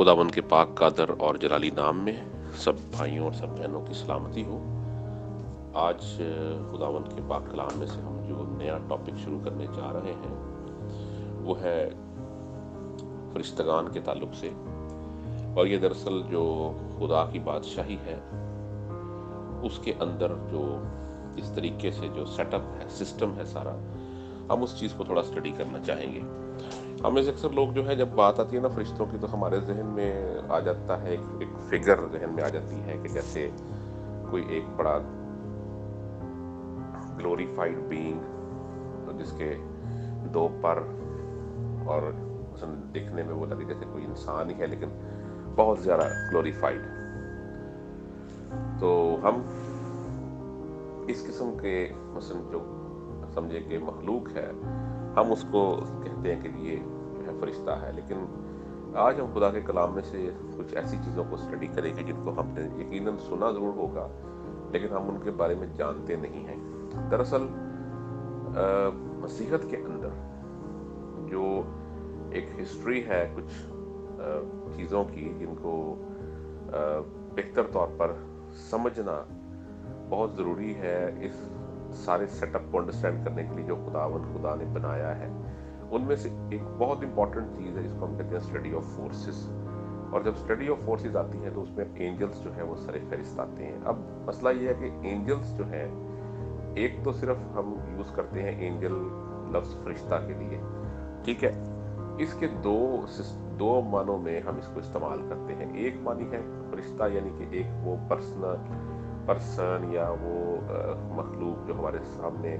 खुदावंद के पाक कादर और जलाली नाम में सब भाइयों और सब बहनों की सलामती हो। आज खुदावंद के पाक कलाम में से हम जो नया टॉपिक शुरू करने जा रहे हैं वो है फरिश्तगान के ताल्लुक से। और ये दरअसल जो खुदा की बादशाही है उसके अंदर जो इस तरीके से जो सेटअप है, सिस्टम है सारा, हम उस चीज़ को थोड़ा स्टडी करना चाहेंगे। हमें से अक्सर लोग जो है, जब बात आती है ना फरिश्तों की, तो हमारे जहन में आ जाता है एक फिगर जहन में आ जाती है कि जैसे कोई एक बड़ा ग्लोरीफाइड बीइंग जिसके दो पर और दिखने में वो लगे जैसे कोई इंसान ही है लेकिन बहुत ज़्यादा ग्लोरीफाइड। तो हम इस किस्म के मसलन जो समझे कि मखलूक है, हम उसको कहते हैं कि ये जो है फरिश्ता है। लेकिन आज हम खुदा के कलाम में से कुछ ऐसी चीज़ों को स्टडी करेंगे जिनको हमने यकीनन सुना ज़रूर होगा लेकिन हम उनके बारे में जानते नहीं हैं। दरअसल मसीहत के अंदर जो एक हिस्ट्री है कुछ चीज़ों की जिनको बेहतर तौर पर समझना बहुत ज़रूरी है इस सारे सेटअप को अंडरस्टैंड करने के लिए जो खुदा ने बनाया है। उनमें से एक बहुत इंपॉर्टेंट चीज़ है जिसको हम कहते हैं स्टडी ऑफ फोर्सेस। और जब स्टडी ऑफ फोर्सेस आती हैं तो उसमें एंजल्स जो है वो सरे फहरिस्त आते हैं। अब मसला ये है कि एंजल्स जो है, एक तो सिर्फ हम यूज़ करते हैं एंजल लफ्ज़ फरिश्ता के लिए, ठीक है। इसके दो मानों में हम इसको इस्तेमाल करते हैं। एक मानी है फरिश्ता यानी कि एक वो पर्सन या वो मखलूक जो हमारे सामने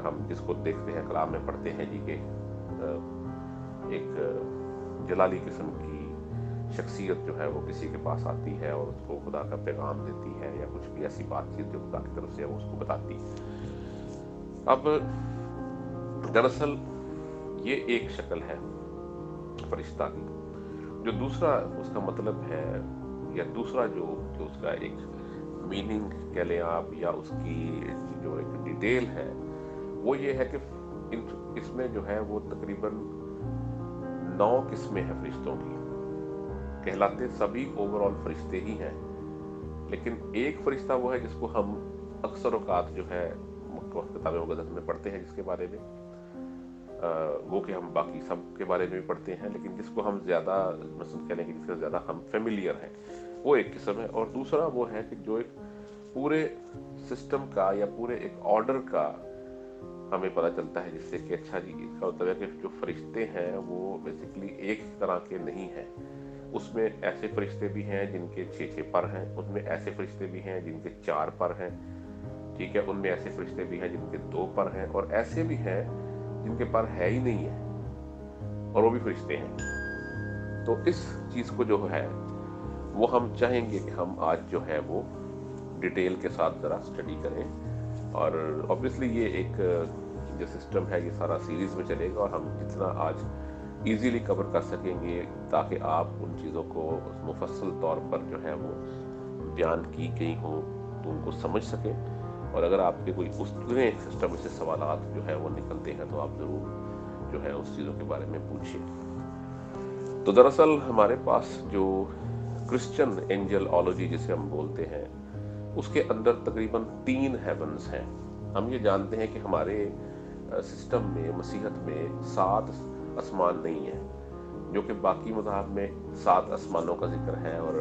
हम जिसको देखते हैं, कलाम में पढ़ते हैं जी के एक जलाली किस्म की शख्सियत जो है वो किसी के पास आती है और उसको खुदा का पैगाम देती है या कुछ भी ऐसी बातचीत जो खुदा की तरफ से है वो उसको बताती है। अब दरअसल ये एक शक्ल है फरिश्ता की। जो दूसरा उसका मतलब है या दूसरा जो उसका एक मीनिंग कह लें आप या उसकी जो एक डिटेल है वो ये है कि इसमें जो है वो तकरीबन 9 किस्में हैं फरिश्तों की। कहलाते सभी ओवरऑल फरिश्ते ही हैं, लेकिन एक फरिश्ता वो है जिसको हम अक्सर औकात जो है किताबें मुक़द्दस में पढ़ते हैं, जिसके बारे में वो कि हम बाकी सब के बारे में भी पढ़ते हैं, लेकिन जिसको हम ज़्यादा मसलन कह लें कि जिससे ज़्यादा हम फेमिलियर हैं वो एक किस्म है। और दूसरा वो है कि जो एक पूरे सिस्टम का या पूरे एक ऑर्डर का हमें पता चलता है, जिससे कि अच्छा जी इसका मतलब है कि जो फरिश्ते हैं वो बेसिकली एक तरह के नहीं हैं। उसमें ऐसे फरिश्ते भी हैं जिनके 6 पर हैं, उनमें ऐसे फरिश्ते भी हैं जिनके 4 पर हैं, ठीक है। उनमें ऐसे फरिश्ते भी हैं जिनके 2 पर हैं और ऐसे भी हैं जिनके पर है ही नहीं है और वो भी फरिश्ते हैं। तो इस चीज़ को जो है वो हम चाहेंगे कि हम आज जो है वो डिटेल के साथ ज़रा स्टडी करें। और ऑब्वियसली ये एक जो सिस्टम है ये सारा सीरीज़ में चलेगा और हम जितना आज इजीली कवर कर सकेंगे ताकि आप उन चीज़ों को मुफस्सल तौर पर जो है वो बयान की गई हो तो उनको समझ सकें। और अगर आपके कोई उसने सिस्टम से सवालात जो है वो निकलते हैं तो आप ज़रूर जो है उस चीज़ों के बारे में पूछिए। तो दरअसल हमारे पास जो क्रिश्चियन एंजलॉलॉजी जिसे हम बोलते हैं उसके अंदर तकरीबन 3 हेवन्स हैं। हम ये जानते हैं कि हमारे सिस्टम में मसीहत में 7 आसमान नहीं है, जो कि बाकी मज़हब में 7 आसमानों का जिक्र है और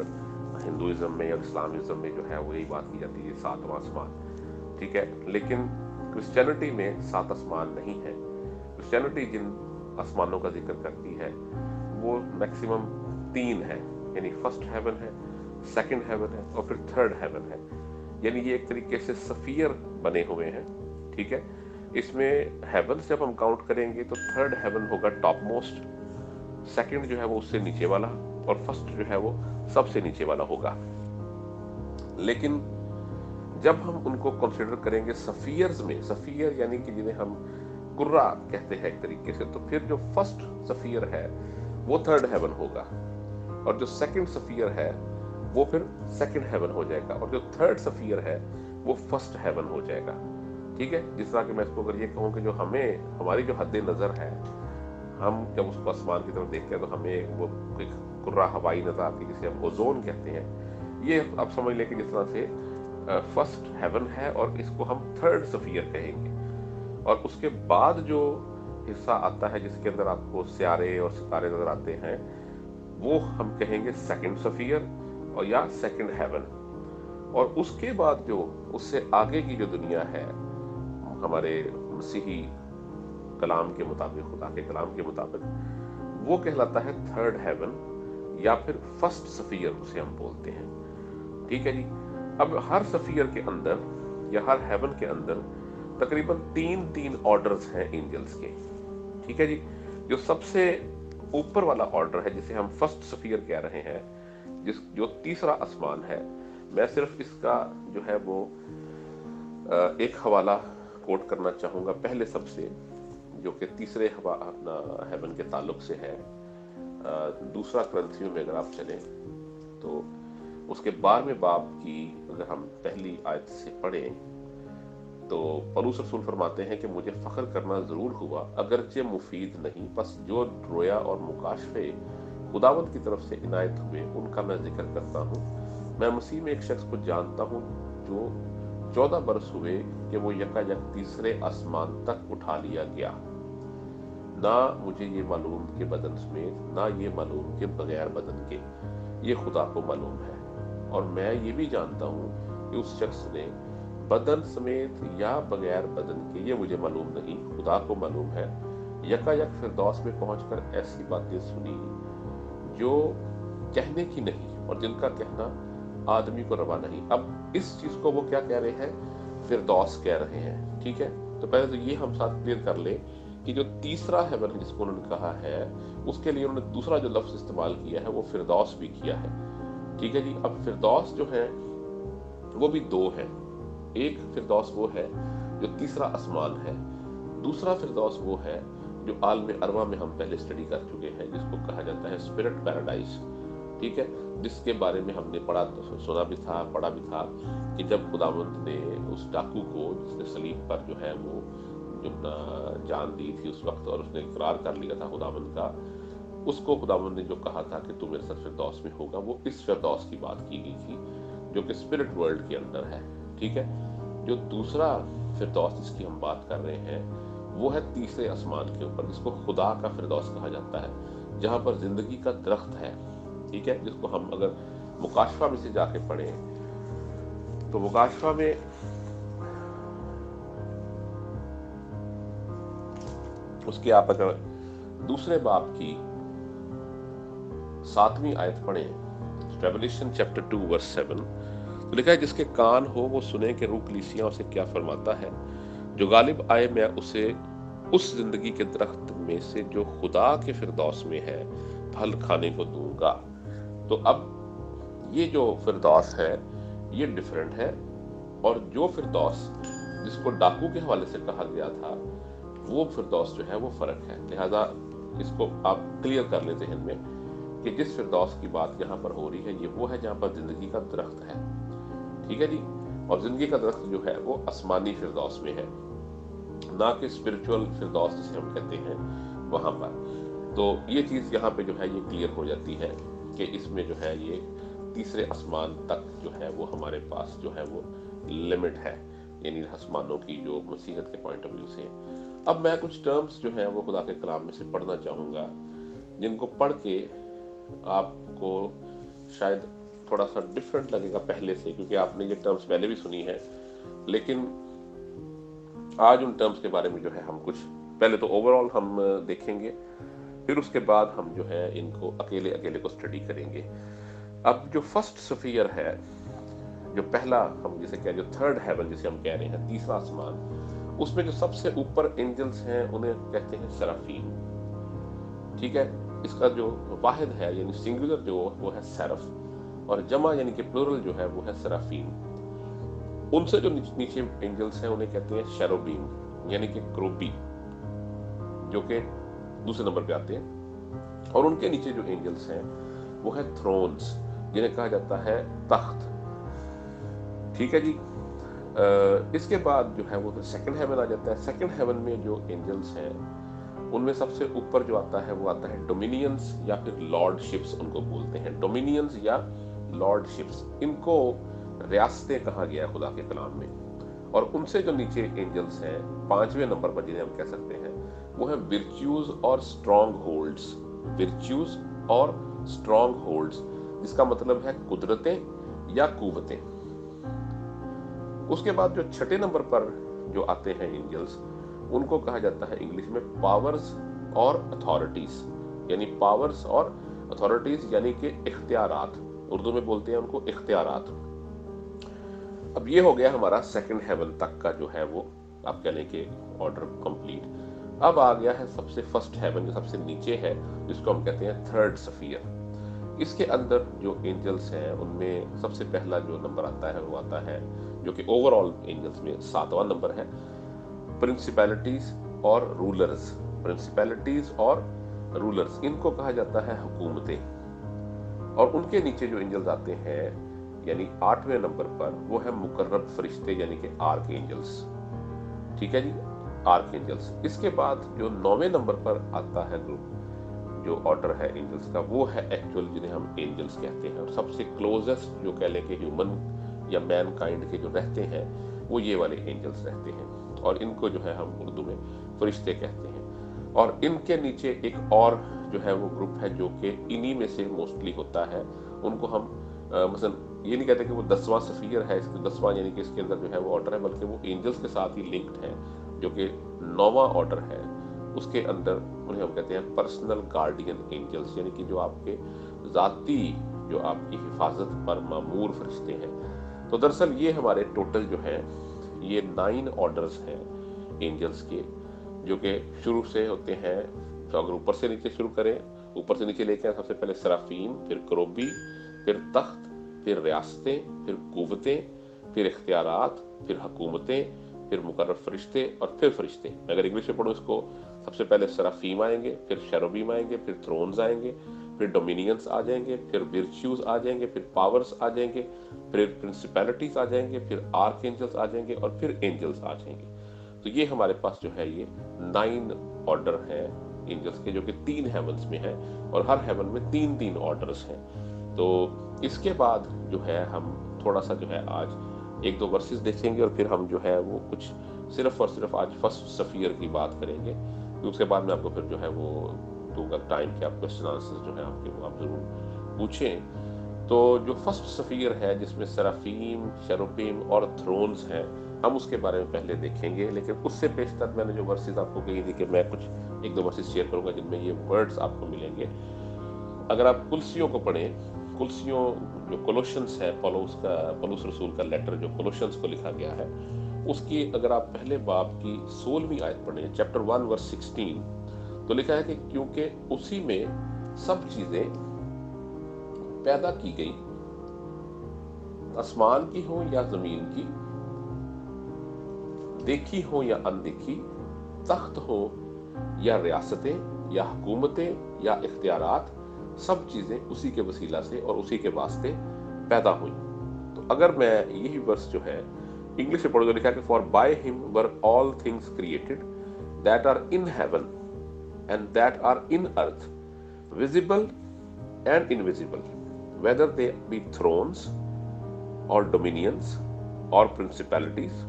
हिंदुइज़्म में और इस्लामिज़्म में जो है वो यही बात की जाती है 7वां आसमान, ठीक है। लेकिन क्रिश्चियनिटी में 7 आसमान नहीं है। क्रिश्चियनिटी जिन आसमानों का जिक्र करती है वो मैक्सिमम 3 है, यानी फर्स्ट हेवन है, सेकंड हेवन है और फिर थर्ड हेवन है। यानी ये एक तरीके से सफियर बने हुए हैं, ठीक है। इसमें हेवन जब हम काउंट करेंगे तो थर्ड हेवन होगा टॉप मोस्ट, सेकंड जो है वो उससे नीचे वाला और फर्स्ट जो है वो सबसे नीचे वाला होगा। लेकिन जब हम उनको कंसिडर करेंगे सफियर्स में, सफियर यानी कि जिन्हें हम कुर्रा कहते हैं एक तरीके से, तो फिर जो फर्स्ट सफियर है वो थर्ड हेवन होगा और जो सेकंड सफियर है वो फिर सेकंड हेवन हो जाएगा और जो थर्ड सफियर है वो फर्स्ट हेवन हो जाएगा, ठीक है। जिस तरह कि मैं इसको अगर ये कहूँ कि जो हमें हमारी जो हद नज़र है, हम जब उसको आसमान की तरफ देखते हैं तो हमें वो एक कुर्रा हवाई नजर आती है जिसे हम ओजोन कहते हैं। ये आप समझ लें कि जिस तरह से फर्स्ट हेवन है और इसको हम थर्ड सफियर कहेंगे, और उसके बाद जो हिस्सा आता है जिसके अंदर आपको सियारे और सितारे नजर आते हैं वो हम कहेंगे सेकंड सफियर और या सेकंड हेवन। और उसके बाद जो उससे आगे की जो दुनिया है हमारे मसीही कलाम के मुताबिक, खुदा के कलाम के मुताबिक, वो कहलाता है थर्ड हेवन या फिर फर्स्ट सफियर उसे हम बोलते हैं। ठीक है जी। अब हर सफियर के अंदर या हर हेवन के अंदर तकरीबन तीन ऑर्डर्स हैं एंजल्स के। ठीक है जी। जो सबसे ऊपर वाला ऑर्डर है जिसे हम फर्स्ट सफियर कह रहे हैं, जो तीसरा आसमान है, मैं सिर्फ इसका जो है वो एक हवाला कोट करना चाहूंगा पहले सबसे, जो कि तीसरे अपना हेवन के ताल्लुक से है। दूसरा ग्रंथियों में अगर आप चलें तो उसके 12वें बाब की अगर हम पहली आयत से पढ़ें तो पौलुस रसूल फरमाते हैं कि मुझे फख्र करना जरूर हुआ, अगरचे मुफीद नहीं, बस जो रोया और मुकाशफे खुदावंद की तरफ से इनायत हुए उनका मैं जिक्र करता हूँ। मैं मसीह में एक शख्स को जानता हूँ जो 14 बरस हुए कि वो यकायक तीसरे आसमान तक उठा लिया गया। ना मुझे ये मालूम के बदन समेत, ना ये मालूम के बगैर बदन के, ये खुदा को मालूम है। और मैं ये भी जानता हूँ कि उस शख्स ने बदन समेत या बगैर बदन के, ये मुझे मालूम नहीं, खुदा को मालूम है, यकायक फिरदौस में पहुंचकर ऐसी बातें सुनी जो कहने की नहीं और जिनका कहना आदमी को रवा नहीं। अब इस चीज को वो क्या कह रहे हैं? फिरदौस कह रहे हैं। ठीक है। तो पहले तो ये हम साथ क्लियर कर ले कि जो तीसरा हेवन है जिसको उन्होंने कहा है, उसके लिए उन्होंने दूसरा जो लफ्ज इस्तेमाल किया है वो फिरदौस भी किया है। ठीक है जी। अब फिरदौस जो है वो भी दो है। एक फिरदौस वो है जो तीसरा आसमान है, दूसरा फिरदौस वो है जो आलम अरवा में हम पहले स्टडी कर चुके हैं, जिसको कहा जाता है स्पिरिट पैराडाइज। ठीक है। जिसके बारे में हमने सुना भी था, पढ़ा भी था कि जब खुदावंद ने उस डाकू को जिसने सलीब पर जो है वो जो जान दी थी उस वक्त, और उसने इकरार कर लिया था खुदावंद का, उसको खुदावंद ने जो कहा था कि तू मेरे साथ फिरदौस में होगा, वो इस फिरदौस की बात की गई थी जो कि स्पिरिट वर्ल्ड के अंदर है। ठीक है। जो दूसरा फिरदौस जिसकी हम बात कर रहे हैं वो है तीसरे आसमान के ऊपर, जिसको खुदा का फिरदौस कहा जाता है, जहां पर जिंदगी का दरख्त है। ठीक है। जिसको हम अगर मुकाशफा में से जाके पढ़ें तो मुकाशफा में उसके आप अगर दूसरे बाब की 7वीं आयत पढ़ें, रेवलेशन चैप्टर 2 वर्स 7, तो लिखा है जिसके कान हो वो सुने कि रूह कलीसियां उसे क्या फरमाता है। जो गालिब आए मैं उसे उस जिंदगी के दरख्त में से जो खुदा के फिरदौस में है फल खाने को दूंगा। तो अब ये जो फिरदौस है ये डिफरेंट है, और जो फिरदौस जिसको डाकू के हवाले से कहा गया था वो फिरदौस जो है वो फर्क है। लिहाजा इसको आप क्लियर कर लेते हैं इनमें कि जिस फिरदौस की बात यहाँ पर हो रही है ये वो है जहाँ पर जिंदगी का दरख्त है। ठीक है जी। और जिंदगी का दरख्त जो है वो आसमानी फिरदौस में है, ना कि स्पिरिचुअल फिरदौस जिसे हम कहते हैं वहां पर। तो ये चीज यहाँ पे जो है ये क्लियर हो जाती है कि इसमें जो है ये तीसरे आसमान तक जो है वो हमारे पास जो है वो लिमिट है, यानी आसमानों की जो मसीहत के पॉइंट ऑफ व्यू से। अब मैं कुछ टर्म्स जो है वो खुदा के कलाम में से पढ़ना चाहूंगा, जिनको पढ़ के आपको शायद थोड़ा सा डिफरेंट लगेगा पहले से, क्योंकि आपने ये टर्म्स पहले भी सुनी है, लेकिन आज उन टर्म्स के बारे में जो है हम कुछ पहले तो ओवरऑल हम देखेंगे, फिर उसके बाद हम जो है इनको अकेले अकेले को स्टडी करेंगे। अब जो फर्स्ट सफियर है, जो पहला हम जिसे कह जो थर्ड हेवन जिसे हम कह रहे हैं, तीसरा आसमान, उसमें जो सबसे ऊपर एंजल्स हैं उन्हें कहते हैं सराफीम। ठीक है। इसका जो वाहिद है यानी सिंगुलर जो वो है सेरफ, और जमा यानी कि प्लूरल जो है वो है सराफीम। उनसे जो नीचे एंजल्स हैं उन्हें कहते हैं शेरोबीम यानी कि क्रोबी, जो कि दूसरे नंबर पे आते हैं। और उनके नीचे जो एंजल्स हैं वो है थ्रोन्स, जिन्हें कहा जाता है तख्त। ठीक है जी। इसके बाद जो है वो सेकंड हेवन आ जाता है। सेकंड हेवन में जो एंजल्स हैं उनमें सबसे ऊपर जो आता है वो आता है डोमिनियंस या फिर लॉर्डशिप्स उनको बोलते हैं, डोमिनियंस या लॉर्डशिप्स। इनको रियासतें कहा गया है खुदा के कलाम में। और उनसे जो नीचे एंजल्स हैं 5वें नंबर पर जिन्हें हम कह सकते हैं वो है विर्च्यूज और स्ट्रॉन्ग होल्ड्स, विर्च्यूज और स्ट्रॉन्ग होल्ड्स, जिसका मतलब है कुदरतें या कुव्वतें। उसके बाद जो छठे नंबर पर जो आते हैं एंजल्स उनको कहा जाता है इंग्लिश में पावर्स और अथॉरिटीज, यानी पावर्स और अथॉरिटीज यानी कि इख्तियारात, उर्दू में बोलते हैं उनको इख्तियारात। अब ये हो गया हमारा सेकंड हेवन तक का जो है वो आप कह लें कि ऑर्डर कंप्लीट। अब आ गया है सबसे फर्स्ट हेवन जो सबसे नीचे है, जिसको हम कहते हैं थर्ड सफियर। इसके अंदर जो एंजल्स हैं उनमें सबसे पहला जो नंबर आता है वो आता है जो कि ओवरऑल एंजल्स में 7वां नंबर है, प्रिंसिपैलिटीज और रूलर्स। प्रिंसिपैलिटीज और रूलर्स इनको कहा जाता है हुकूमतें। और उनके नीचे जो एंजल्स आते हैं यानी 8वें नंबर पर वो है मुकर्रब फरिश्ते यानी कि आर्क एंजल्स। ठीक है जी, आर्क एंजल्स। इसके बाद जो 9वें नंबर पर आता है ग्रुप जो ऑर्डर है एंजल्स का वो है एक्चुअल जिन्हें हम एंजल्स कहते हैं। और सबसे क्लोजेस्ट जो कह लें कि ह्यूमन या मैन काइंड के जो रहते हैं वो ये वाले एंजल्स रहते हैं। और इनको जो है हम उर्दू में फरिश्ते कहते हैं। और इनके नीचे एक और जो है वो ग्रुप है जो कि इन्हीं में से मोस्टली होता है। उनको हम मसलन ये नहीं कहते कि वो 10वां सफियर है, इसके 10वां यानी कि इसके अंदर जो है वो ऑर्डर है, बल्कि वो एंजल्स के साथ ही लिंक्ड है जो कि 9वां ऑर्डर है। उसके अंदर उन्हें हम कहते हैं पर्सनल गार्डियन एंजल्स, यानी कि जो आपके जाती जो आपकी हिफाजत पर मामूर फरिश्ते हैं। तो दरअसल ये हमारे टोटल जो है ये 9 ऑर्डर्स हैं एंजल्स के, जो कि शुरू से होते हैं। तो अगर ऊपर से नीचे शुरू करें, ऊपर से नीचे लेके आए, सबसे पहले सराफीम, फिर करोबी, फिर तख्त, फिर रियासतें, फिर कुव्वतें, फिर इख्तियारात, फिर हुकूमतें, फिर मुकर्रब फरिश्ते और फिर फरिश्ते। मैं अगर इंग्लिश में पढ़ूँ इसको, सबसे पहले सराफीम आएंगे, फिर शेरोबीम आएंगे, फिर थ्रोन्स आएंगे, फिर डोमिनियंस आ जाएंगे, फिर विर्च्यूज आ जाएंगे, फिर पावर्स आ जाएंगे, फिर प्रिंसिपैलिटीज आ जाएंगे, फिर आर्क एंजल्स आ जाएंगे और फिर एंजल्स आ जाएंगे। तो ये हमारे पास जो है ये 9 ऑर्डर हैं एंजल्स के, जो कि 3 हेवंस में है और हर हेवन में 3-3 ऑर्डर्स हैं। तो इसके बाद जो है हम थोड़ा सा जो है आज 1-2 वर्सेस देखेंगे और फिर हम जो है वो कुछ सिर्फ और सिर्फ आज फर्स्ट सफियर की बात करेंगे। तो उसके बाद में आपको फिर जो है वो दूंगा टाइम के आप क्वेश्चन आंसर्स जो है आपके वो आप जरूर पूछें। तो जो फर्स्ट सफियर है जिसमें सराफीम, शेरोबीम और थ्रोन्स हैं, हम उसके बारे में पहले देखेंगे। लेकिन उससे पेशतर मैंने जो वर्सेस आपको कही थी कि मैं कुछ 1-2 वर्सेस शेयर करूंगा जिनमें ये वर्ड्स आपको मिलेंगे। अगर आप कुलसियों को पढ़ें, कुलसियों जो कोलोशंस है, पौलुस रसूल का लेटर जो कोलोशंस को लिखा गया है, उसकी अगर आप पहले बाब की 16वीं आयत पढ़ें, चैप्टर 1 वर्स 16, तो लिखा है कि क्योंकि उसी में सब चीजें पैदा की गई, आसमान की हो या जमीन की, देखी हो या अनदेखी, तख्त हो या रियासतें या हुकूमतें या इख्तियारात, सब चीजें उसी के वसीला से और उसी के वास्ते पैदा हुई। तो अगर मैं यही वर्स जो है इंग्लिश में पढ़ो तो लिखा है कि for by him were all things created that are in heaven and that are in earth, visible and invisible, whether they be thrones और डोमिनियंस और प्रिंसिपैलिटीज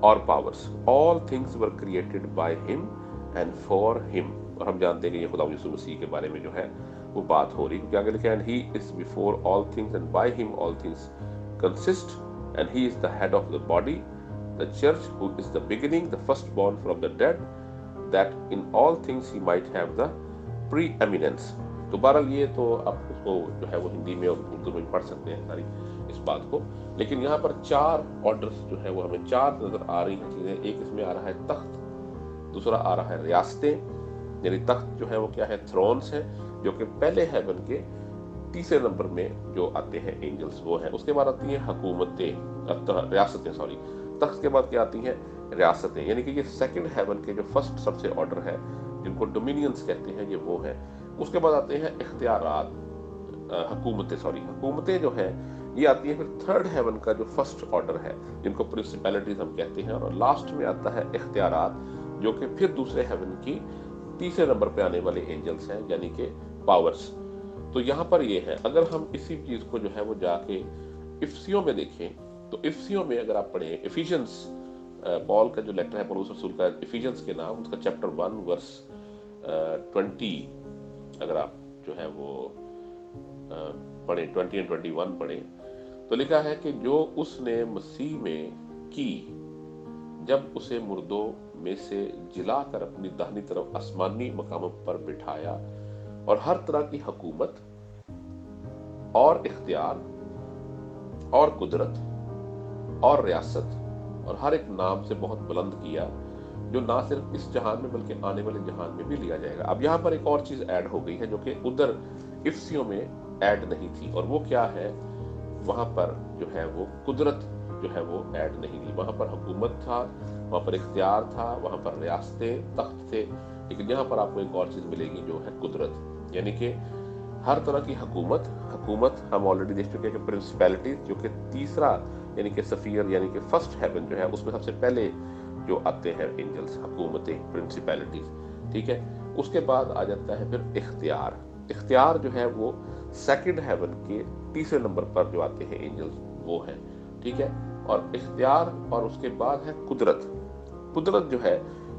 और powers, all things were created by him and for him. और हम जानते हैं कि ये खुदा यीशु मसीह के बारे में जो है वो बात हो रही है, क्योंकि आगे लिखा है and he is before all things and by him all things consist and he is the head of the body the church who is the beginning the first born from the dead that in all things he might have the pre eminence. तो बहरहाल ये तो आप उसको जो है वो हिंदी में और उर्दू में पढ़ सकते हैं सारी इस बात को। लेकिन यहाँ पर 4 ऑर्डर्स जो है वो हमें 4 नजर आ रही हैं चीजें। एक इसमें आ रहा है तख्त, दूसरा आ रहा है रियासतें, यानी तख्त जो है वो क्या है, थ्रोन्स है, जो कि पहले हेवन के तीसरे नंबर में जो आते हैं एंजल्स वो है। उसके बाद आती हैं हुकूमतें, रियासतें सॉरी, तख्त के बाद क्या आती हैं, रियासतें, यानी कि ये सेकंड हेवन के जो फर्स्ट सबसे ऑर्डर है जिनको डोमिनियंस कहते हैं ये वो है। उसके बाद आते हैं इख्तियारात, हुकूमतें जो है ये आती है फिर थर्ड हेवन का जो फर्स्ट ऑर्डर है जिनको प्रिंसिपैलिटीज हम कहते हैं। और लास्ट में आता है इख्तियारात जो कि फिर दूसरे हेवन की तीसरे नंबर पे आने वाले एंजल्स हैं, यानी कि पावर्स। तो यहाँ पर ये है, अगर हम इसी चीज को जो है वो जाके इफ्सियों में देखें, तो इफ्सियों में अगर आप पढ़ें इफिशियंस, पॉल का जो लेटर है पौलुस रसूल का इफिशियंस के नाम, उसका चैप्टर 1 वर्स 20, अगर आप जो है वो पढ़े 20 एंड 21 पढ़े, तो लिखा है कि जो उसने मसीह में की, जब उसे मुर्दों में से जिलाकर अपनी दाहिनी तरफ आसमानी मकामों पर बिठाया, और हर तरह की हुकूमत और इख्तियार और कुदरत और रियासत और हर एक नाम से बहुत बुलंद किया, जो ना सिर्फ इस जहान में बल्कि आने वाले जहान में भी लिया जाएगा। अब यहाँ पर एक और चीज ऐड हो गई है जो कि उधर इफ्सियों में ऐड नहीं थी, और वो क्या है, वहां पर जो है वो कुदरत जो है वो ऐड नहीं थी। वहां पर हुकूमत था, वहां पर इख्तियार था, वहां पर रियासतें, तख्त थे, लेकिन यहाँ पर आपको एक और चीज मिलेगी जो है कुदरत, यानी कि हर तरह की हुकूमत हम ऑलरेडी देख चुके हैं कि प्रिंसिपैलिटी, जो कि तीसरा यानी कि सफीयर यानी कि फर्स्ट हेवन जो है उसमें सबसे पहले जो आते हैं एंजल्स, हुकूमतें, प्रिंसिपैलिटीज, ठीक है। उसके बाद आ जाता है फिर इख्तियार जो है वो सेकंड हेवन के तीसरे नंबर पर जो आते हैं एंजल्स वो हैं, ठीक है। और इख्तियार, और उसके बाद है कुदरत जो है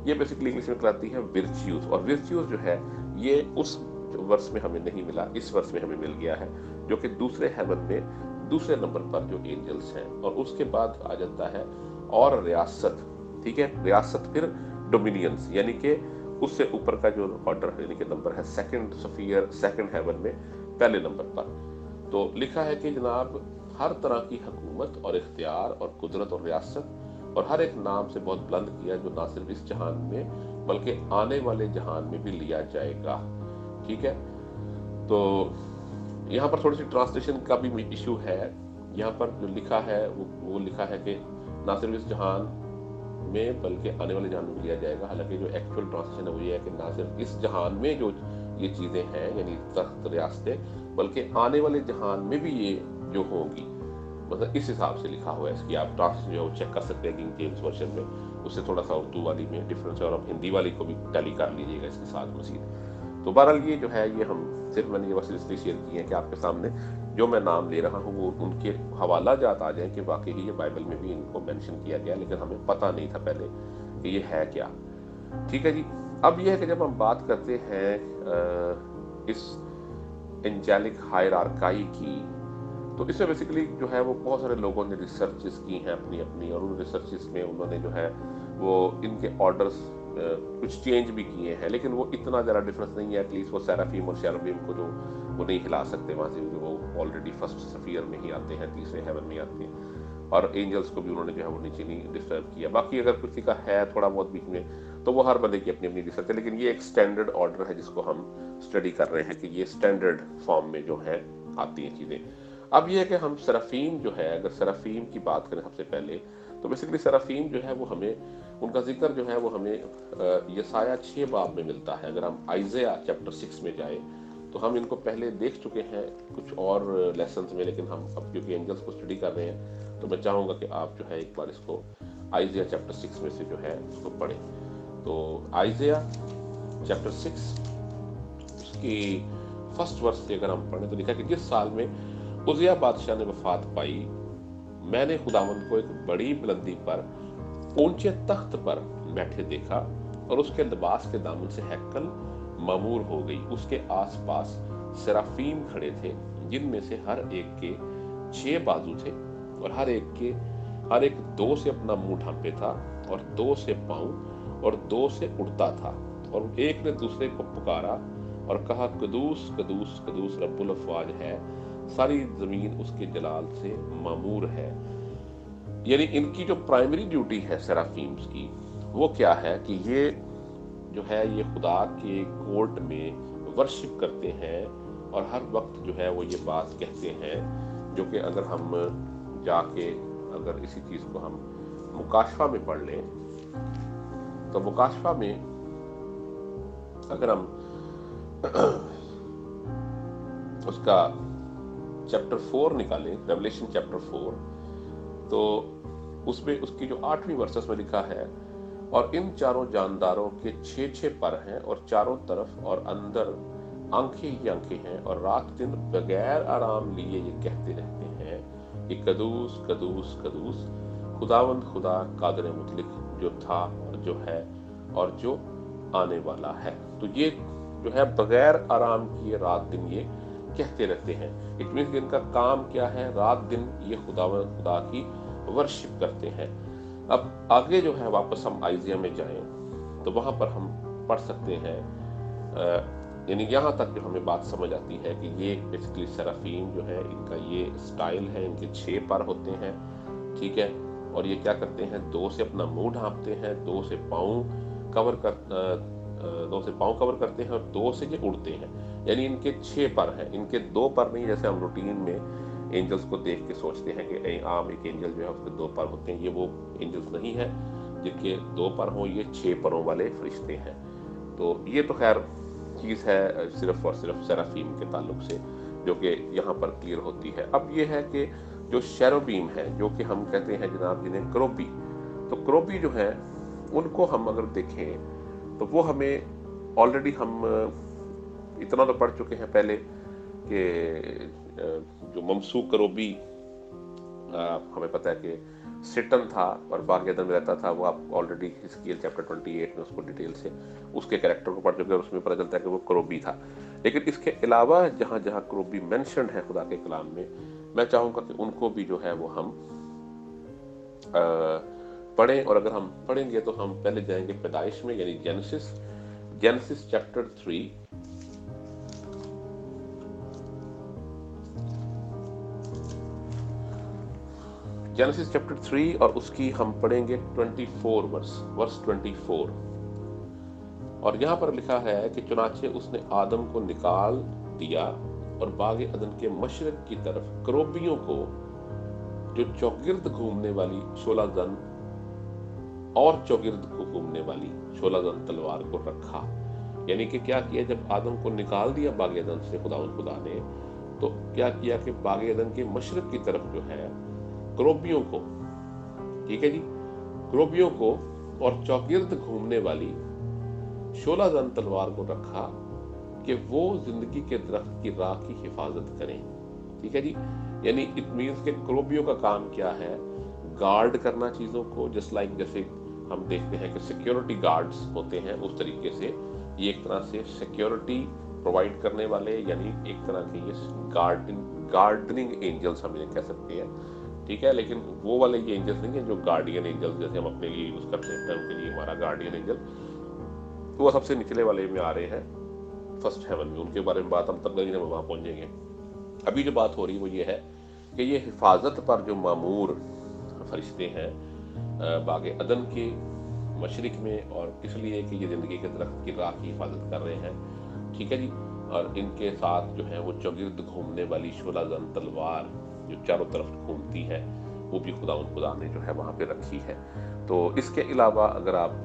ये बेसिकली इंग्लिश में कहलाती है विर्च्यूज, और विर्च्यूज जो है ये उस वर्ष में हमें नहीं मिला, इस वर्ष में हमें मिल गया है, जो कि दूसरे हेवन में दूसरे नंबर पर जो एंजल्स हैं। और उसके बाद आ जाता है और रियासत, ठीक है। रियासत फिर डोमिनियंस, यानी कि उससे ऊपर का जो ऑर्डर यानी कि नंबर है सेकंड सफीयर, सेकंड हेवन में पहले नंबर पर। तो लिखा है कि जनाब हर तरह की हुकूमत और इख्तियार और कुदरत और रियासत और हर एक नाम से बहुत बुलंद किया, जो ना सिर्फ इस जहान में बल्कि आने वाले जहान में भी लिया जाएगा, ठीक है। तो यहाँ पर थोड़ी सी ट्रांसलेशन का भी इशू है। यहाँ पर जो लिखा है वो लिखा है कि ना सिर्फ इस जहान में बल्कि आने वाले जहान में लिया जाएगा। हालांकि जो एक्चुअल ट्रांसलेशन है वो ये है कि ना सिर्फ इस जहान में जो ये चीजें हैं यानी तख्त रियासतें, बल्कि आने वाले जहान में भी ये जो होंगी, मतलब इस हिसाब से लिखा हुआ है। इसकी आप ट्रांसलेशन जो है वो चेक कर सकते हैं किंग जेम्स वर्जन में, उससे थोड़ा सा उर्दू वाली में डिफरेंस है, और आप हिंदी वाली को भी टैली कर लीजिएगा इसके साथ मजीद। तो बहरहाल ये जो है ये हम सिर्फ मैंने ये बस इसलिए शेयर किए हैं कि आपके सामने जो मैं नाम ले रहा हूँ वो उनके हवाला जात आ जाए कि वाकई ही ये बाइबल में भी इनको मेंशन किया गया, लेकिन हमें पता नहीं था पहले कि ये है क्या, ठीक है जी। अब ये है कि जब हम बात करते हैं इस एंजेलिक हायरार्की की, तो इसमें बेसिकली जो है वो बहुत सारे लोगों ने रिसर्चेस की हैं अपनी अपनी, और उन रिसर्चेस में उन्होंने जो है वो इनके ऑर्डर्स कुछ चेंज भी किए हैं, लेकिन वो इतना ज़्यादा डिफरेंस नहीं है। एटलीस्ट वो सेराफीम और शेराफीम को जो वो नहीं हिला सकते वहाँ से, वो ऑलरेडी फर्स्ट सफीयर में ही आते हैं, तीसरे हेवन में आते हैं, और एंजल्स को भी उन्होंने जो है वो नीचे नहीं डिस्टर्ब किया। बाकी अगर किसी का है थोड़ा बहुत बीच में, तो वो हर बंदे की अपनी अपनी रिसर्च है, लेकिन ये एक स्टैंडर्ड ऑर्डर है जिसको हम स्टडी कर रहे हैं कि ये स्टैंडर्ड फॉर्म में जो है आती हैं चीज़ें। अब ये है कि हम सराफीम जो है, अगर सराफीम की बात करें सबसे पहले, तो बेसिकली सराफीम जो है वो हमें उनका जिक्र जो है वो हमें यसाया 6 बाब में मिलता है। अगर हम आइज़ाया चैप्टर 6 में जाए तो हम इनको पहले देख चुके हैं कुछ और लेसन्स में, लेकिन हम अब क्योंकि एंजल्स को स्टडी कर रहे हैं तो मैं चाहूँगा कि आप जो है एक बार इसको आइज़ाया चैप्टर 6 में से जो है उसको पढ़ें। तो आइज़ाया चैप्टर 6 उसकी फर्स्ट वर्स से अगर हम पढ़ें तो लिखा कि जिस साल में उज़िया बादशाह ने वफात पाई, मैंने खुदावंद को एक बड़ी बुलंदी पर ऊंचे तख्त पर बैठे देखा, और उसके लिबास के दामन से हैकल मामूर हो गई। उसके आसपास सराफीम खड़े थे, जिनमें से हर एक के 6 बाजू थे, और हर एक 2 से अपना मुंह ढांपे था, और 2 से पांव, और 2 से उड़ता था। और एक ने दूसरे को पुकारा और कहा, कदूस कदूस कदूस रब्बुल अफ़वाज है, सारी जमीन उसके जलाल से मामूर है। यानी इनकी जो प्राइमरी ड्यूटी है सेराफीम्स की, वो क्या है कि ये जो है ये खुदा के कोर्ट में वर्शिप करते हैं, और हर वक्त जो है वो ये बात कहते हैं, जो कि अगर हम जाके अगर इसी चीज को हम मुकाशफा में पढ़ लें, तो मुकाशफा में अगर हम उसका चैप्टर 4 निकालें, रेवलेशन चैप्टर 4, तो उसमें उसकी जो 8वीं वर्सेस में लिखा है, और इन चारों जानदारों के 6 पर हैं और चारों तरफ और अंदर आंखें ही आंखें हैं, और रात दिन बगैर आराम लिए ये कहते रहते हैं कि कदूस कदूस कदूस खुदावंद खुदा कादिर मुतलक, जो था और जो है और जो आने वाला है। तो ये जो है बगैर आराम किए रात दिन ये कहते रहते हैं। इट मीन्स कि इनका काम क्या है, रात दिन ये खुदावंद खुदा की वर्शिप करते हैं। अब आगे जो है वापस हम आइजिया में जाएं तो वहां पर हम पढ़ सकते हैं, यानी यहाँ तक जो हमें बात समझ आती है कि ये बेसिकली सेराफीम जो है इनका ये स्टाइल है, इनके 6 पर होते हैं, ठीक है। और ये क्या करते हैं, 2 से अपना मुंह ढांपते हैं, 2 से पाँव कवर करते हैं और 2 से ये उड़ते हैं। यानी इनके 6 पर हैं, इनके 2 पर नहीं, जैसे हम रूटीन में एंजल्स को देख के सोचते हैं कि आम एक एंजल जो है उसके 2 पर होते हैं। ये वो एंजल्स नहीं है जिनके 2 पर हों, ये 6 परों वाले फरिश्ते हैं। तो ये तो खैर चीज़ है सिर्फ और सिर्फ सेराफीम के ताल्लुक से, जो कि यहाँ पर क्लियर होती है। अब ये है कि जो शेरोबीम है, जो कि हम कहते हैं जनाब जिन्हें क्रोबी, तो क्रोबी जो है उनको हम अगर देखें तो वो हमें ऑलरेडी हम इतना तो पढ़ चुके हैं पहले कि जो ममसूक क्रोबी हमें पता है कि सिटन था और बाग-ए-अदन में रहता था। वो आप ऑलरेडी हिस्कियल चैप्टर 28 में उसको डिटेल से उसके कैरेक्टर को पढ़ चुके हैं, उसमें पता चलता है कि वो क्रोबी था। लेकिन इसके अलावा जहाँ जहाँ क्रोबी मेंशन्ड है खुदा के कलाम में, मैं चाहूँगा कि उनको भी जो है वो हम पढ़ें। और अगर हम पढ़ेंगे तो हम पहले जाएंगे पैदाइश में, यानी जेनेसिस चैप्टर 3, जेनेसिस चैप्टर 3 और उसकी हम पढ़ेंगे 24 वर्स 24। और यहाँ पर लिखा है कि चुनाचे उसने आदम को निकाल दिया और बाग-ए-अदन के मशरक की तरफ क्रोबियों को, जो चौगिर्द घूमने वाली 16 जन और चौगिर्द को घूमने वाली 16 जन तलवार को रखा। यानी कि क्या किया, जब आदम को निकाल दिया बाग-ए-अदन से खुदा ने, तो क्या किया कि बाग-ए-अदन के मशरक की तरफ जो है क्रोबियों को, ठीक है जी, क्रोबियों को और चौगिर्द घूमने वाली 16 जन तलवार को रखा कि वो जिंदगी के दरख्त की राह की हिफाजत करें, ठीक है जी। यानी इट मीन्स के क्रोबियों का काम क्या है, गार्ड करना चीजों को, जस्ट लाइक जैसे हम देखते हैं कि सिक्योरिटी गार्ड्स होते हैं, उस तरीके से ये एक तरह से सिक्योरिटी प्रोवाइड करने वाले, यानी एक तरह के ये गार्डनिंग एंजल्स हम इन्हें कह सकते हैं, ठीक है। लेकिन वो वाले ये एंजल्स नहीं है जो गार्डियन एंजल्स जैसे हम अपने लिए यूज करते हैं टर्म के लिए, हमारा गार्डियन एंजल, वो सबसे निचले वाले में आ रहे हैं, फर्स्ट हेवन में। उनके बारे में बात हम तब करेंगे, हम वहां पहुंचेंगे। अभी जो बात हो रही वो ये है कि ये हिफाजत पर जो मामूर फरिश्ते हैं बाग-ए-अदन के मशरिक में, और इसलिए कि ये जिंदगी के दरख्त की राह की हिफाजत कर रहे हैं, ठीक है जी। और इनके साथ जो है वो चौगिर्द घूमने वाली 16 जन तलवार जो चारों तरफ घूमती है, वो भी खुदा ने जो है वहां पे रखी है। तो इसके अलावा अगर आप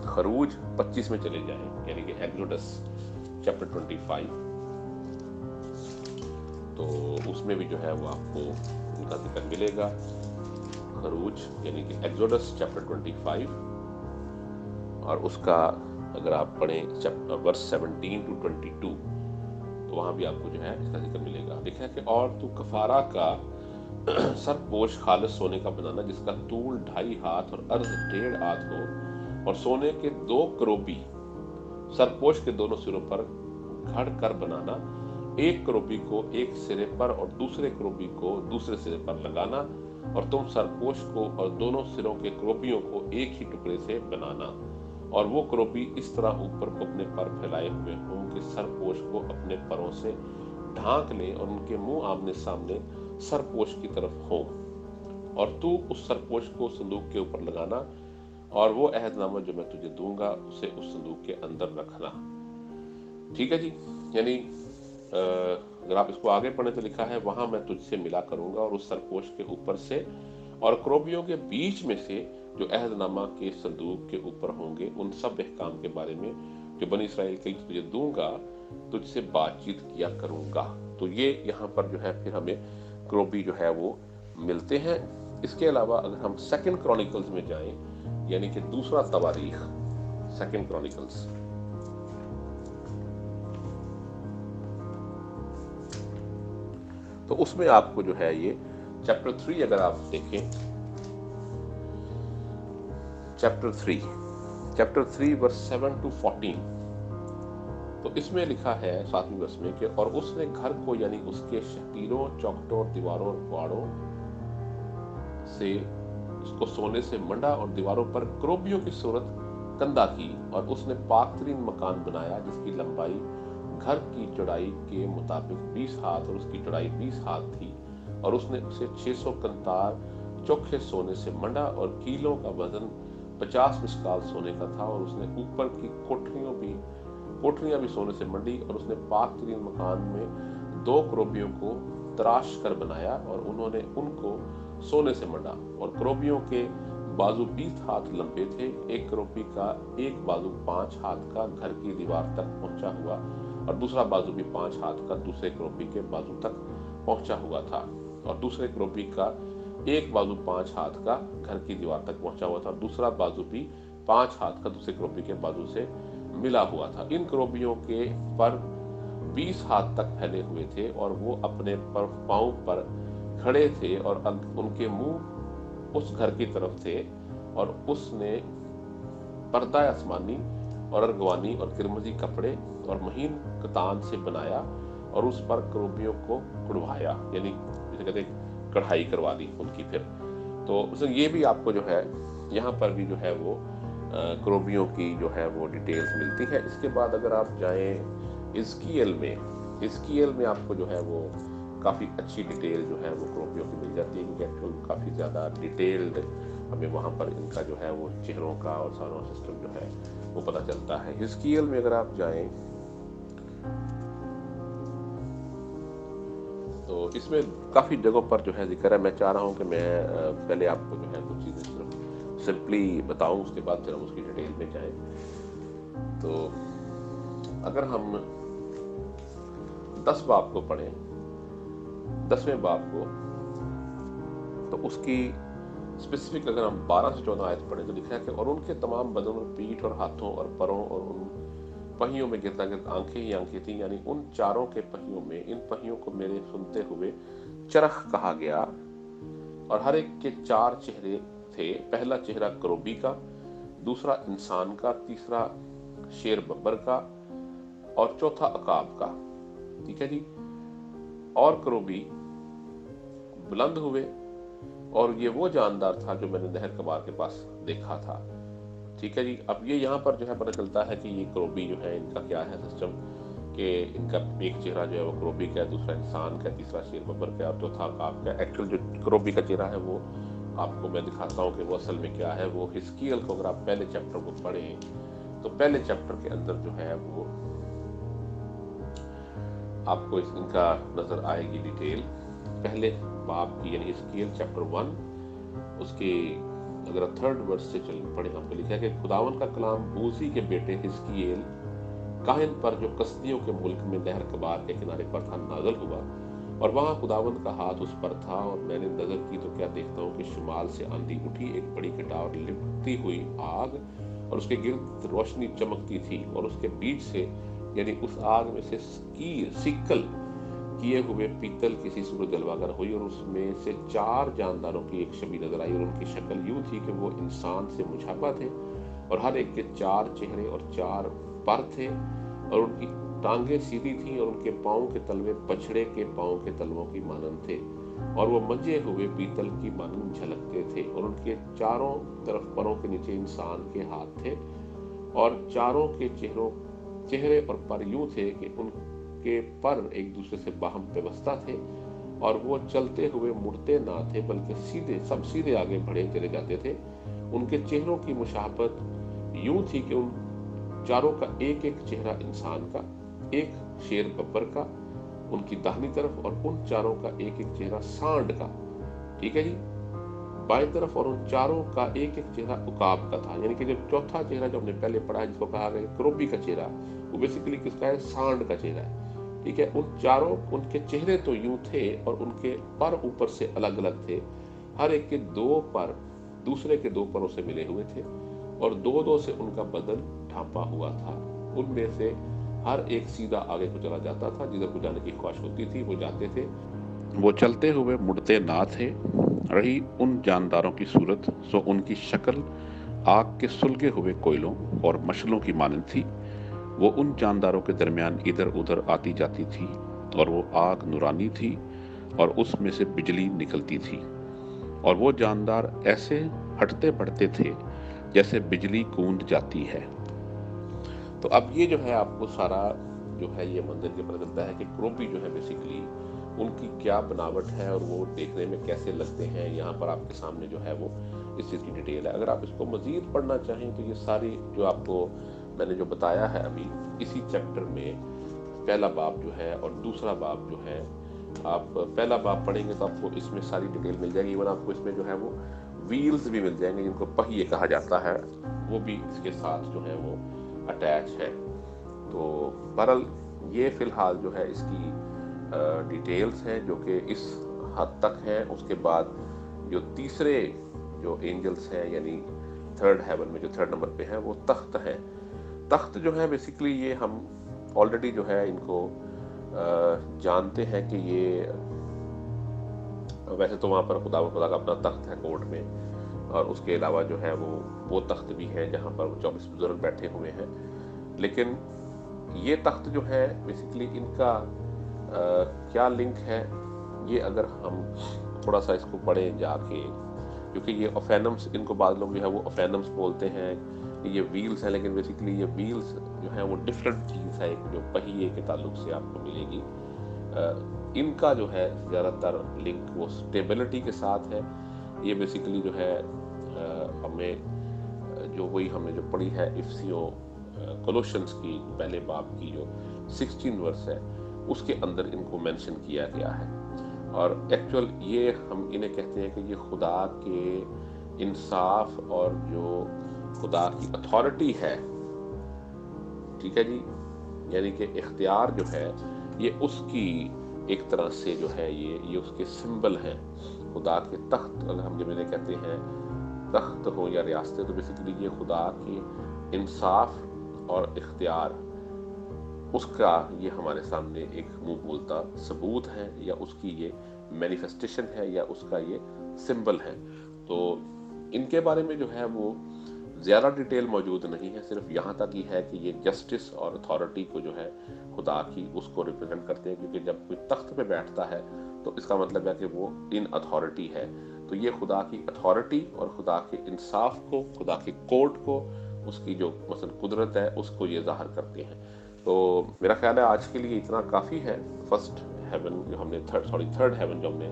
खरूज 25 में चले जाएं, यानी कि एक्सोडस चैप्टर 25, तो उसमें भी जो है वो आपको उनका जिक्र मिलेगा। खरूज यानी कि एक्सोडस चैप्टर 25, और उसका अगर आप पढ़ें चैप्टर वर्स 17 to 22, तो वहां भी आपको जो है इसका जिक्र मिलेगा। लिखा है कि और तू कफारा का सरपोश खालिस सोने का बनाना, जिसका तूल 2.5 हाथ और अर्ज 1.5 हाथ हो, और सोने के 2 करोबी सरपोश के दोनों सिरों पर घड़ कर बनाना, एक करोबी को एक सिरे पर और दूसरे करोबी को दूसरे सिरे पर लगाना, और तुम सरपोश को और दोनों सिरों के करोबियों को एक ही टुकड़े से बनाना, और वो करोबी इस तरह ऊपर को अपने पर फैलाए हुए हों कि सरपोश को अपने परों से ढांक ले और उनके मुंह आमने सामने सरपोश की तरफ हो, और तू उस सरपोश को संदूक के ऊपर लगाना, और वो अहदनामा जो मैं तुझे दूंगा उसे उस संदूक के अंदर रखना, ठीक है जी। यानी अगर आप इसको आगे पढ़े तो लिखा है, वहां मैं तुझसे मिला करूंगा और उस सरपोश के ऊपर से और क्रोबियों के बीच में से जो अहदनामा के संदूक के ऊपर होंगे, उन सब अहकाम के बारे में जो बनी इसराइल के तुझे दूंगा, तुझसे बातचीत किया करूंगा। तो ये यहाँ पर जो है फिर हमें क्रोबी जो है वो मिलते हैं। इसके अलावा अगर हम सेकंड क्रॉनिकल्स में जाएं यानी कि दूसरा तवारीख, सेकंड क्रॉनिकल्स। तो उसमें आपको जो है ये चैप्टर 3 अगर आप देखें, चैप्टर 3 वर्स 7 to 14, तो इसमें लिखा है 7वें वर्ष में कि और उसने घर को यानी उसके शकीलों, चौखटों, दीवारों और बाड़ों से उसको सोने से मंडा और दीवारों पर क्रोबियों की सूरत कंधा की। और उसने पाक-तरीन मकान बनाया जिसकी लंबाई घर की चौड़ाई के मुताबिक 20 हाथ और उसकी चौड़ाई 20 हाथ थी। और उसने उसे 600 कंतार चोखे सोने से मंडा और कीलों का वजन 50 मिस्काल सोने का था। और उसने ऊपर की कोठरियां भी सोने से मंडी। और उसने पाक-तरीन मकान में 2 क्रोबियों को तराश कर बनाया और उन्होंने उनको सोने से मंडा। और क्रोबियों के बाजू 20 हाथ लंबे थे, एक क्रोबी का एक बाजू 5 हाथ का घर की दीवार तक पहुंचा हुआ और दूसरा बाजू भी 5 हाथ का दूसरे क्रोबी के बाजू तक पहुंचा हुआ था। और दूसरे क्रोबी का एक बाजू 5 हाथ का घर की दीवार तक पहुंचा हुआ था, दूसरा बाजू भी 5 हाथ का दूसरे क्रोबी के बाजू से मिला हुआ था। इन क्रोबियों के पर 20 हाथ तक फैले हुए थे और वो अपने पांव पर खड़े थे और उनके मुंह उस घर की तरफ थे। और उसने पर्दा आसमानी और अर्गवानी और किरमजी कपड़े और महीन कतान से बनाया और उस पर क्रोबियों को कुड़वाया, यानी जैसे कहते कढ़ाई करवा दी उनकी। फिर तो ये भी आपको जो है यहाँ पर भी जो है वो क्रोबियों की जो है वो डिटेल्स मिलती है। इसके बाद अगर आप जाएं हिजकिय्येल में आपको जो है वो काफ़ी अच्छी डिटेल जो है वो क्रोबियों की मिल जाती है, क्योंकि एक्चुअल काफ़ी ज़्यादा डिटेल्ड हमें वहाँ पर इनका जो है वो चेहरों का और सारा सिस्टम जो है वो पता चलता है। हिजकिय्येल में अगर आप जाएं तो इसमें काफ़ी जगहों पर जो है जिक्र है। मैं चाह रहा हूँ कि मैं पहले आपको जो है कुछ चीज़ें सिर्फ सिंपली बताऊँ, उसके बाद फिर हम उसकी डिटेल में जाएं। तो अगर हम 10 बाब को पढ़ें, 10वें बाब को, तो उसकी स्पेसिफिक अगर हम 12 से 14 आयत पढ़ें तो लिखा है कि और उनके तमाम बदन और पीठ और हाथों और परों और उन पहियों में गिरता गिरता आंखें ही आंखें थी, यानी उन चारों के पहियों में इन पहियों को मेरे सुनते हुए चरख कहा गया। और हर एक के 4 चेहरे थे, पहला चेहरा करोबी का, दूसरा इंसान का, तीसरा शेर बब्बर का और चौथा अकाब का। ठीक है जी। और करोबी बुलंद हुए और ये वो जानदार था जो मैंने नहर कबार के पास देखा था। ठीक है जी। अब ये यहाँ पर जो है पता चलता है कि ये करोबी जो है इनका क्या है सिस्टम, कि इनका एक चेहरा जो है वो करोबी का है, दूसरा इंसान का, तीसरा शेर बब्बर का और चौथा अकाब का। एक्चुअल जो करोबी का चेहरा है वो आपको मैं दिखाता हूँ कि वो असल में क्या है। वो हिजकिय्येल को अगर आप पहले चैप्टर को पढ़ें तो पहले चैप्टर के अंदर जो है वो आपको इनका नजर आएगी डिटेल पहले बाब की, यानी हिजकिय्येल चैप्टर 1 उसके अगर 3rd वर्स से पढ़े हमको लिखा है कि खुदावन का कलाम बूजी के बेटे हिजकिय्येल काहिन पर जो कसदियों के मुल्क में नहर कबार के किनारे पर था नाज़िल हुआ। और वहां खुदावन का हाथ उस पर था और मैंने नजर की तो क्या देखता हूँ कि शुमाल से आंधी उठी, एक बड़ी कटार लिपटती हुई आग और उसके गिर्द रोशनी चमकती थी। और उसके बीच से यानी उस आग में से सिक्कल किए हुए पीतल की सी सूरत जलवागर हुई और उसमें से 4 जानदारों की एक छवि नजर आई। और उनकी शक्ल यूं थी कि वो इंसान से मुशाबा थे और हर एक के 4 चेहरे और 4 पर थे और उनकी टांगें सीधी थीं और उनके पांव के तलवे बछड़े के पांव के तलवों की मानंद थे और वो मंजे हुए पीतल की मानंद झलकते थे। और उनके चारों तरफ परों के नीचे इंसान के हाथ थे और चारों के चेहरे और पर यूं थे कि उनके पर एक दूसरे से बाहम पेवस्ता थे और वो चलते हुए मुड़ते ना थे बल्कि सीधे आगे बढ़े चले जाते थे। उनके चेहरों की मुशाबत यूं थी कि उन चारों का एक एक चेहरा इंसान का, एक शेर बब्बर का उनकी दाहिनी तरफ और उन चारों का एक एक चेहरा सांड का, ठीक है जी, बाएं तरफ, और उन चारों का एक एक चेहरा उकाब का था। यानी कि जो चौथा चेहरा जो हमने पहले पढ़ा है जिसको कहा गया क्रोबी का चेहरा, वो बेसिकली किसका है? सांड का चेहरा है। ठीक है। उन चारों उनके चेहरे तो यूं थे और उनके पर ऊपर से अलग अलग थे। हर एक के 2 पर दूसरे के 2 परों से मिले हुए थे और 2-2 से उनका बदन ढांपा हुआ था। उनमें से हर एक सीधा आगे को चला जाता था, जिधर को जाने की ख्वाहिश होती थी वो जाते थे। वो चलते हुए मुड़ते ना थे। रही उन जानदारों की सूरत, सो उनकी शक्ल आग के सुलगे हुए कोयलों और मशलों की मानंद थी। वो उन जानदारों के दरमियान इधर उधर आती जाती थी और वो आग नूरानी थी और उसमें से बिजली निकलती थी और वो जानदार ऐसे हटते बढ़ते थे जैसे बिजली गूंज जाती है। तो अब ये जो है आपको सारा जो है ये मंदिर के पता चलता है कि क्रोपी जो है बेसिकली उनकी क्या बनावट है और वो देखने में कैसे लगते हैं। यहाँ पर आपके सामने जो है वो इस चीज़ की डिटेल है। अगर आप इसको मजीद पढ़ना चाहें तो ये सारी जो आपको मैंने जो बताया है अभी इसी चैप्टर में पहला बाब जो है और दूसरा बाब जो है, आप पहला बाब पढ़ेंगे तो आपको इसमें सारी डिटेल मिल जाएगी। इवन आपको इसमें जो है वो व्हील्स भी मिल जाएंगे जिनको पहिए कहा जाता है, वो भी इसके साथ जो है वो अटैच है। तो बहरहाल ये फिलहाल जो है इसकी डिटेल्स हैं जो कि इस हद तक हैं। उसके बाद जो तीसरे जो एंजल्स हैं यानी थर्ड हेवन में जो थर्ड नंबर पे हैं वो तख्त हैं। तख्त जो है बेसिकली ये हम ऑलरेडी जो है इनको जानते हैं कि ये वैसे तो वहाँ पर खुदा का अपना तख्त है कोर्ट में, और उसके अलावा जो है वो तख्त भी है जहाँ पर 24 बुजुर्ग बैठे हुए हैं। लेकिन ये तख्त जो है बेसिकली इनका क्या लिंक है, ये अगर हम थोड़ा सा इसको पढ़ें जाके, क्योंकि ये ओफेनम्स, इनको बाद लोग जो है वो ओफेनम्स बोलते हैं, ये व्हील्स हैं, लेकिन बेसिकली ये व्हील्स जो है वो डिफरेंट चीज़ है, एक जो पहिए के ताल्लुक से आपको मिलेगी। इनका जो है ज़्यादातर लिंक वो स्टेबिलिटी के साथ है। ये बेसिकली जो है हमें जो वही हमने जो पढ़ी है इफ्सियों कोलोशियंस की पहले बाब की जो 16 वर्स है उसके अंदर इनको मेंशन किया गया है। और एक्चुअल ये हम इन्हें कहते हैं कि ये खुदा के इंसाफ और जो खुदा की अथॉरिटी है, ठीक है जी, यानी कि इख्तियार जो है ये उसकी एक तरह से जो है ये उसके सिंबल हैं। खुदा के तख्त, अगर हम जब इन्हें कहते हैं तख्त हो या रियासतें, तो बेसिकली ये खुदा के इंसाफ और इख्तियार उसका ये हमारे सामने एक मुंह बोलता सबूत है, या उसकी ये मैनिफेस्टेशन है, या उसका ये सिंबल है। तो इनके बारे में जो है वो ज़्यादा डिटेल मौजूद नहीं है, सिर्फ यहाँ तक ही है कि ये जस्टिस और अथॉरिटी को जो है खुदा की उसको रिप्रेजेंट करते हैं, क्योंकि जब कोई तख्त पे बैठता है तो इसका मतलब है कि वो इन अथॉरिटी है। तो ये खुदा की अथॉरिटी और खुदा के इंसाफ को, खुदा के कोर्ट को, उसकी जो मसलन कुदरत है उसको ये ज़ाहिर करते हैं। तो मेरा ख्याल है आज के लिए इतना काफ़ी है। फर्स्ट हेवन जो हमने थर्ड हेवन जो हमने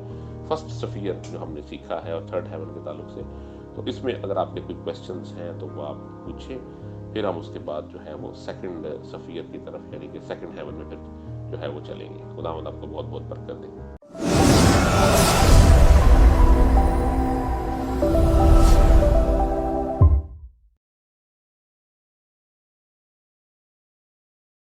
फर्स्ट सफ़ियर जो हमने सीखा है और थर्ड हेवन के ताल्लुक से, तो इसमें अगर आपके कोई क्वेश्चंस हैं तो वो आप पूछें, फिर हम उसके बाद जो है वो सेकंड सफ़ियर की तरफ यानी कि सेकंड हेवन में फिर जो है वो चलेंगे। खुदावंद आपको बहुत बहुत बरकत दे।